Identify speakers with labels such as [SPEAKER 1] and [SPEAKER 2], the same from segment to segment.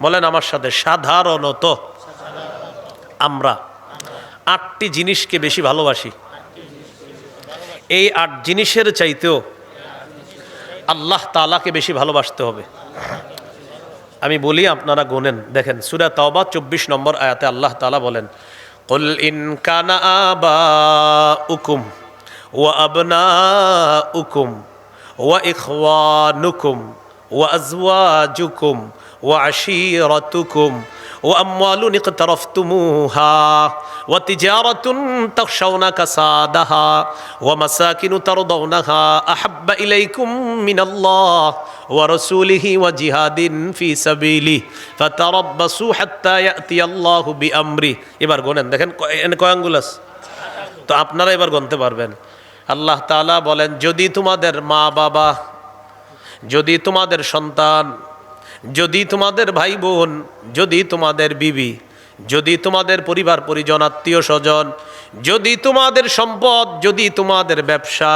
[SPEAKER 1] বলেন আমার সাথে, সাধারণত আমরা 8টি জিনিসকে বেশি ভালোবাসি। এই 8 জিনিসের চাইতেও আল্লাহ তাআলাকে বেশি ভালোবাসতে হবে। আমি বলি, আপনারা গোনেন, দেখেন সূরা তাওবা 24 নম্বর আয়াতে আল্লাহ তাআলা বলেন, কুল ইন কানা আবাউকুম ওয়া আবনাউকুম ওয়া ইখওয়ানুকুম ওয়া আজওয়াজুকুম ওয়া আশীরাতুকুম ওয়া আমওয়ালুন ইকতারাফতুমুহা ওয়া তিজারাতুন তাখশাউনা কাসাদাহা ওয়া মাসাকিনু তারদাউনাহা আহাব্বা ইলাইকুম মিনাল্লাহ ওয়া রাসূলিহি ওয়া জিহাদিন ফি সাবিলিহি ফাতারাব্বাসু হাত্তা ইয়াতিয়াল্লাহু বিআমরি। এবার গোনেন, দেখেন কয় আঙ্গুল আছে, তো আপনারা এবার গুনতে পারবেন। আল্লাহ তাআলা বলেন, যদি তোমাদের মা বাবা, যদি তোমাদের সন্তান, যদি তোমাদের ভাই বোন, যদি তোমাদের বিবি, যদি তোমাদের পরিবার পরিজন আত্মীয় স্বজন, যদি তোমাদের সম্পদ, যদি তোমাদের ব্যবসা,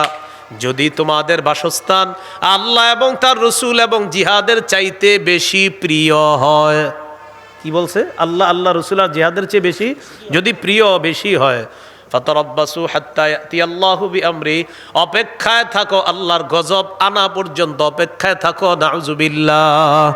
[SPEAKER 1] যদি তোমাদের বাসস্থান আল্লাহ এবং তার রসুল এবং জিহাদের চাইতে বেশি প্রিয় হয়। কি বলছে? আল্লাহ, আল্লাহ রসুল আর জিহাদের চেয়ে বেশি যদি প্রিয় বেশি হয়, ফাতারাব্বাসু হাত্তা ইয়াতিয়াল্লাহু বিআমরি, অপেক্ষায় থাকো, আল্লাহর গজব আনা পর্যন্ত অপেক্ষায় থাকো। নাউজুবিল্লাহ,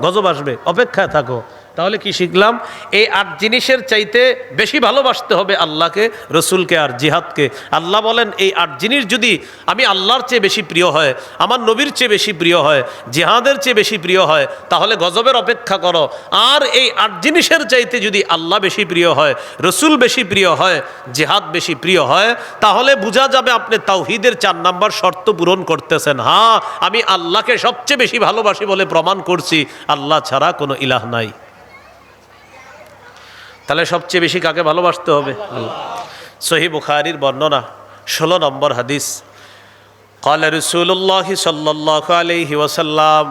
[SPEAKER 1] গজব আসবে, অপেক্ষায় থাকো। তাহলে কি শিখলাম? এই 8 জিনিসের চাইতে বেশি ভালোবাসতে হবে আল্লাহকে, রসুলকে আর জিহাদকে। আল্লাহ বলেন, এই 8 জিনিস যদি আমি আল্লাহর চেয়ে বেশি প্রিয় হয়, আমার নবীর চেয়ে বেশি প্রিয় হয়, জিহাদের চেয়ে বেশি প্রিয় হয়, তাহলে গজবের অপেক্ষা করো। আর এই 8 জিনিসের চাইতে যদি আল্লাহ বেশি প্রিয় হয়, রসুল বেশি প্রিয় হয়, জিহাদ বেশি প্রিয় হয়, তাহলে বোঝা যাবে আপনি তাওহীদের 4 নাম্বার শর্ত পূরণ করতেছেন। হ্যাঁ, আমি আল্লাহকে সবচেয়ে বেশি ভালোবাসি বলে প্রমাণ করছি, আল্লাহ ছাড়া কোনো ইলাহ নাই। তাহলে সবচেয়ে বেশি কাকে ভালোবাসতে হবে? সহিহ বুখারীর বর্ণনা 16 নম্বর হাদিস, ক্বালা রাসূলুল্লাহ সাল্লাল্লাহু আলাইহি ওয়াসাল্লাম,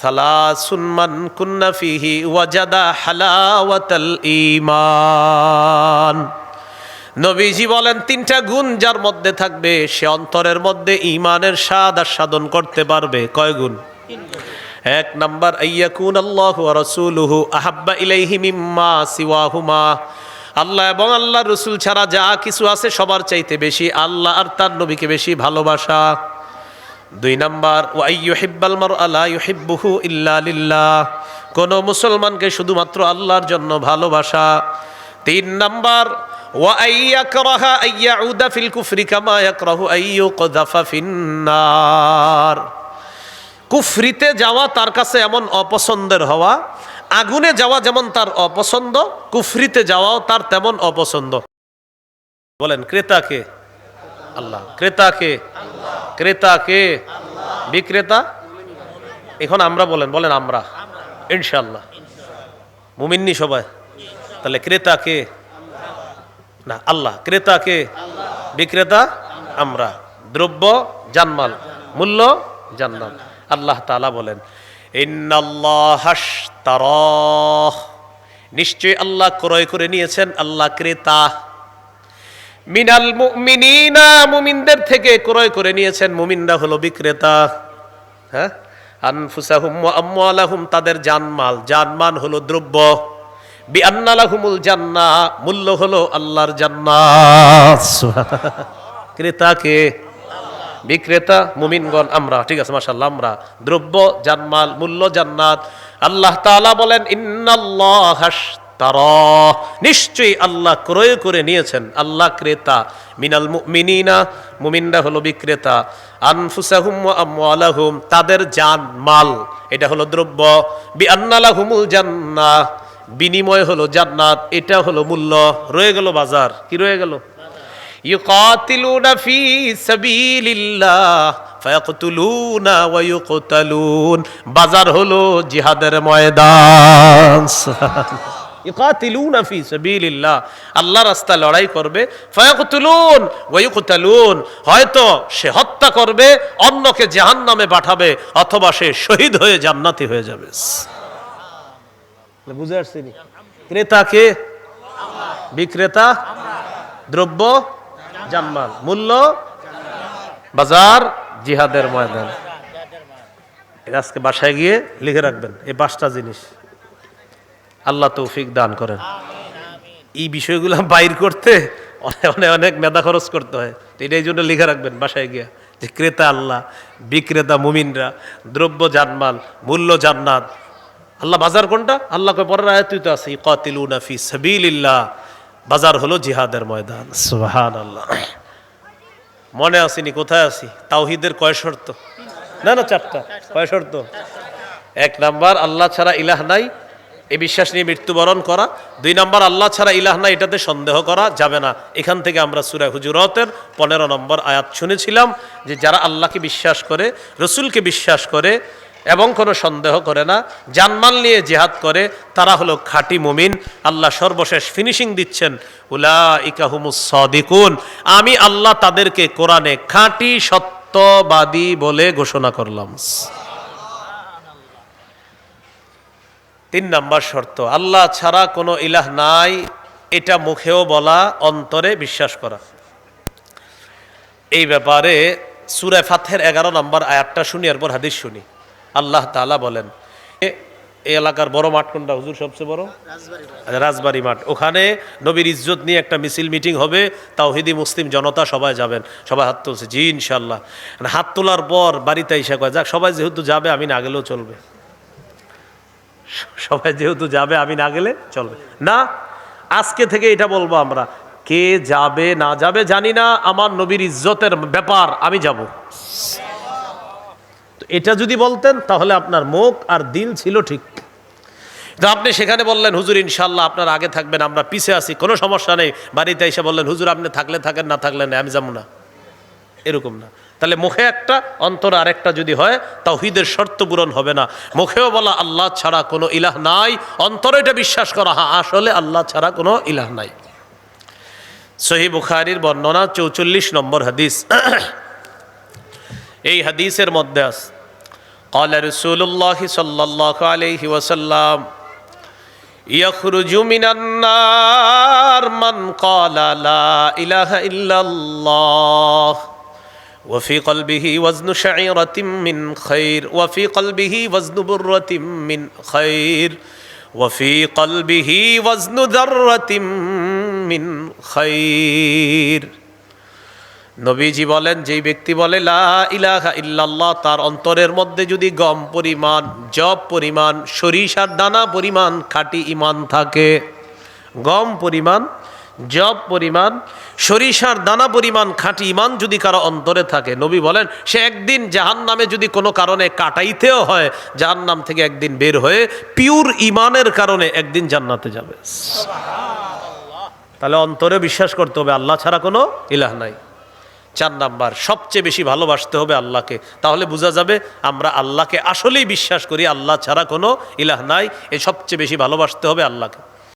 [SPEAKER 1] সালাসুন মান কুন্না ফীহি ওয়াজাদা হালাওয়াতাল ঈমান। নবীজি বলেন, 3টা গুণ যার মধ্যে থাকবে সে অন্তরের মধ্যে ঈমানের স্বাদ আস্বাদন করতে পারবে। কয় গুণ? 1 নাম্বার, আইয়াকুন আল্লাহু ওয়া রাসূলুহু আহাব্বা ইলাইহি মিম্মা সিওয়াহুমা, আল্লাহ এবং আল্লাহর রাসূল ছাড়া যা কিছু আছে সবার চাইতে বেশি আল্লাহ আর তার নবীকে বেশি ভালোবাসা। 2 নাম্বার, ওয়া আইয়ুহিব্বাল মারআ লা ইউহিব্বুহু ইল্লা লিল্লাহ, কোন মুসলমানকে শুধুমাত্র আল্লাহর জন্য ভালোবাসা। 3 নাম্বার, ওয়া আইয়াকরাহা আইয়াউদা ফিল কুফরি কামা ইয়াকরাহু আইয়ুকযাফা ফিন্নার, কুফরিতে যাওয়া তার কাছে এমন অপছন্দের হওয়া, আগুনে যাওয়া যেমন তার অপছন্দ, কুফরিতে যাওয়াও তার তেমন অপছন্দ। বলেন, ক্রেতাকে? আল্লাহ। ক্রেতাকে? ক্রেতাকে? বিক্রেতা? এখন আমরা বলেন, বলেন আমরা, ইনশাআল্লাহ মুমিন্নি সবাই। তাহলে ক্রেতাকে? না, আল্লাহ। ক্রেতাকে? বিক্রেতা আমরা। দ্রব্য জানমাল, মূল্য জান্নাত। আল্লাহ তাআলা বলেন, ইন্নাল্লাহা আশতারা, নিশ্চয় আল্লাহ ক্রয় করে নিয়েছেন, আল্লাহ ক্রেতা। মিনাল মুমিনিনা, মুমিনদের থেকে ক্রয় করে নিয়েছেন, মুমিনরা হলো বিক্রেতা। হ্যাঁ, আনফুসাহুম ওয়া আমওয়ালাহুম, তাদের জানমাল, জানমান হলো দ্রব্য। বিআন্না লাহুমুল জান্নাহ, মূল্য হলো আল্লাহর জান্নাত। ক্রেতাকে? বিক্রেতা মুমিনগণ আমরা। ঠিক আছে, মাশাআল্লাহ, আমরা। দ্রব্য জানমাল, মূল্য জান্নাত। আল্লাহ তাআলা বলেন, ইন্নাল্লাহা আশতারা, নিশ্চয়ই আল্লাহ ক্রয় করে নিয়েছেন, আল্লাহ ক্রেতা। মিনাল মুমিনিনা, মুমিনরা হলো বিক্রেতা। আনফুসাহুম ওয়া আমওয়ালাহুম, তাদের জানমাল, এটা হলো দ্রব্য। বিআন্না লাহুমুল জান্নাহ, বিনিময় হলো জান্নাত, এটা হলো মূল্য। রয়ে গেল বাজার। কি রয়ে গেল? ইউকাতিলুনা ফি সাবিলিল্লাহ ফায়াকতুলুনা ওয়া ইউকতালুন, বাজার হলো জিহাদের ময়দান। ইউকাতিলুনা ফি সাবিলিল্লাহ, আল্লাহর রাস্তায় লড়াই করবে। ফায়াকতুলুন ওয়া ইউকতালুন, হয়তো সে হত্যা করবে, অন্যকে জাহান্নামে পাঠাবে, অথবা সে শহীদ হয়ে জান্নাতি হয়ে যাবে। বুঝে আসছেন? ক্রেতাকে? বিক্রেতা? দ্রব্য জানমাল, মূল্য বাজার জিহাদের ময়দান। আজকে বাসায় গিয়ে লিখে রাখবেন এই 5টা জিনিস। আল্লাহ তৌফিক দান করেন। এই বিষয়গুলো বাইর করতে অনেক অনেক মেধা খরচ করতে হয়। তো এটাই জন্য লিখে রাখবেন বাসায় গিয়া যে ক্রেতা আল্লাহ, বিক্রেতা মুমিনরা, দ্রব্য জানমাল, মূল্য জান্নাত। আল্লাহ বাজার কোনটা? আল্লাহ কয় পরের আয়াতেই তো আছে, ইকাতিলুনা ফি সাবিলিল্লাহ। বাজার হলো জিহাদের ময়দান। সুবহানাল্লাহ। মনে আসেনি কোথায় আছি? তাওহীদের কয় শর্ত? না 4টা। কয় শর্ত? 1 নাম্বার আল্লাহ ছাড়া ইলাহ নাই, এই বিশ্বাস নিয়ে মৃত্যুবরণ করা। 2 নাম্বার আল্লাহ ছাড়া ইলাহ নাই, এটাতে সন্দেহ করা যাবে না। এখান থেকে আমরা সূরা হুজুরাতের 15 নম্বর আয়াত শুনেছিলাম যে যারা আল্লাহকে বিশ্বাস করে, রসুলকে বিশ্বাস করে এবং কোনো সন্দেহ করে না, জানমাল নিয়ে জিহাদ করে, তারা হলো খাঁটি মুমিন। আল্লাহ সর্বশেষ ফিনিশিং দিচ্ছেন, উলাইকা হুমুস সাদিকুন। আমি আল্লাহ তাদেরকে কোরআনে খাঁটি সত্যবাদী বলে ঘোষণা করলাম। 3 নাম্বার শর্ত, আল্লাহ ছাড়া কোনো ইলাহ নাই, এটা মুখেও বলা, অন্তরে বিশ্বাস করা। এই ব্যাপারে সূরা ফাতহের 11 নম্বর আয়াতটা শুনি, এরপর হাদিস শুনি। আল্লাহ তাআলা বলেন, এই এলাকার বড় মাঠ কোনটা হুজুর? সবচেয়ে বড় রাজবাড়ী মাঠ। ওখানে নবীর ইজ্জত নিয়ে একটা মিছিল মিটিং হবে, তাওহীদি মুসলিম জনতা সবাই যাবেন। সবাই হাত তুলছে, জি ইনশাল্লাহ। হাত তোলার পর বাড়িতে এসে কয়, যাক সবাই যেহেতু যাবে আমি না গেলেও চলবে। সবাই যেহেতু যাবে আমি না গেলে চলবে না। আজকে থেকে এটা বলবো আমরা, কে যাবে না যাবে জানি না, আমার নবীর ইজ্জতের ব্যাপার, আমি যাব। এটা যদি বলতেন তাহলে আপনার মুখ আর দিল ছিল ঠিক। তো আপনি সেখানে বললেন, হুজুর ইনশাল্লাহ আপনার আগে থাকবেন, আমরা পিছে আছি, কোনো সমস্যা নেই। বাড়িতে এসে বললেন, হুজুর আপনি থাকলে থাকেন, না থাকলে নেই, আমি যাবো না। এরকম না। তাহলে মুখে একটা, অন্তরে আরেকটা যদি হয়, তাওহীদের শর্ত পূরণ হবে না। মুখেও বলা আল্লাহ ছাড়া কোনো ইলাহ নাই, অন্তরে এটা বিশ্বাস করা, হ্যাঁ আসলে আল্লাহ ছাড়া কোনো ইলাহ নাই। সহিহ বুখারীর বর্ণনা 44 নম্বর হাদিস। এই হাদিসের মধ্যে আছে, قال رسول الله صلى الله عليه وسلم يخرج من النار من قال لا إله إلا الله وفي قلبه وزن شعيرة من خير وفي قلبه وزن برة من خير وفي قلبه وزن ذرة من خير। নবীজি বলেন, যেই ব্যক্তি বলে লা ইলাহা ইল্লাল্লাহ, তার অন্তরের মধ্যে যদি গম পরিমাণ, জব পরিমাণ, সরিষার দানা পরিমাণ খাঁটি ঈমান থাকে, গম পরিমাণ, জব পরিমাণ, সরিষার দানা পরিমাণ খাঁটি ঈমান যদি কারো অন্তরে থাকে, নবী বলেন সে একদিন জাহান্নামে যদি কোনো কারণে কাটাইতেও হয়, জাহান্নাম থেকে একদিন বের হয়ে পিওর ঈমানের কারণে একদিন জান্নাতে যাবে। তাহলে অন্তরে বিশ্বাস করতে হবে আল্লাহ ছাড়া কোনো ইলাহ নাই। 4 নাম্বার, সবচেয়ে বেশি ভালোবাসতে হবে আল্লাহকে। তাহলে বোঝা যাবে আমরা আল্লাহকে আসলেই বিশ্বাস করি, আল্লাহ ছাড়া কোনো ইলাহ নাই। এই সবচেয়ে বেশি ভালোবাসতে হবে আল্লাহকে।